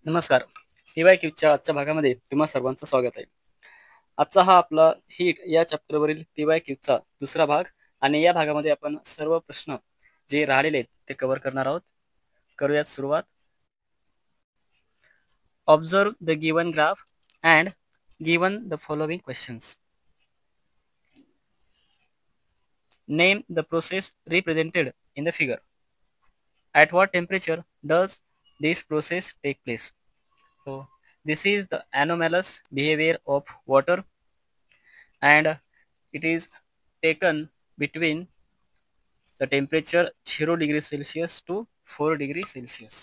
नमस्कार. PYQच्या आजच्या भागामध्ये तुम्हा सर्वांचं स्वागत आहे. आजचा हा आपला हीट या चॅप्टरवरील PYQचा दुसरा भाग आणि या भागामध्ये आपण सर्व प्रश्न जे राहिलेले आहेत ते कव्हर करणार आहोत. करूयात सुरुवात. Observe the given graph and given the following questions. Name the process represented in the figure. At what temperature does this process take place? So this is the anomalous behavior of water, and it is taken between the temperature 0 degree Celsius to 4 degree Celsius.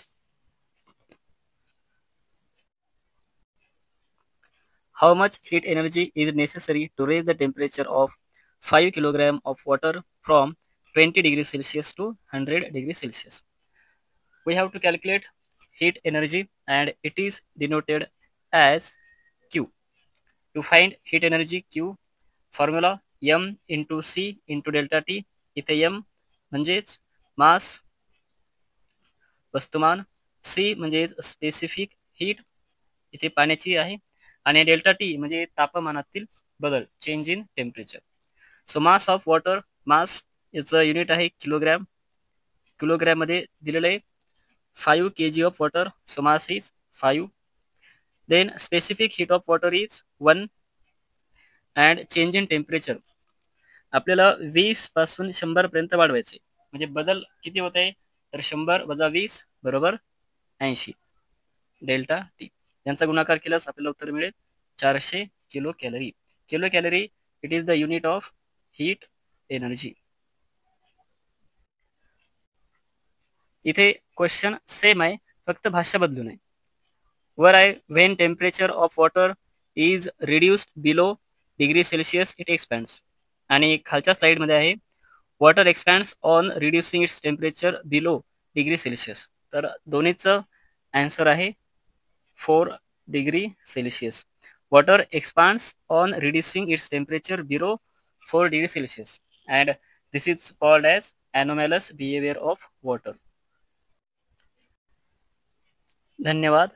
How much heat energy is necessary to raise the temperature of 5 kg of water from 20 degree Celsius to 100 degree Celsius? We have to calculate heat energy, and it is denoted as Q. To find heat energy, Q formula m into C into delta T. इथे m म्हणजेच मास वस्तुमान, C म्हणजे specific heat इथे पाण्याची आहे, आणि delta T म्हणजे तापमानातील बदल, change in temperature. So mass of water, mass याचं युनिट आहे किलोग्रॅम. किलोग्रॅम मध्ये दिलेलं आहे 5 kg of water, so mass is 5. Then specific heat of water is 1 and change in temperature आपल्याला 20 पासून 100 पर्यंत वाढवायचे. म्हणजे बदल किती होत आहे तर 100 वजा 20 बरोबर 80 डेल्टा टी. यांचा गुणाकार केल्यास आपल्याला उत्तर मिळेल 400 kilo calorie. Kilo calorie it is the unit of heat energy. इथे क्वेश्चन सेम आहे, फक्त भाषा बदलून आहे. वर आहे when temperature of water is reduced below degree Celsius it expands. आणि खालच्या साईडमध्ये आहे water expands on reducing its temperature below degree Celsius. तर दोन्हीचं आन्सर आहे 4 degree Celsius. Water expands on reducing its temperature below 4 degree Celsius, and this is called as anomalous behavior of water. धन्यवाद.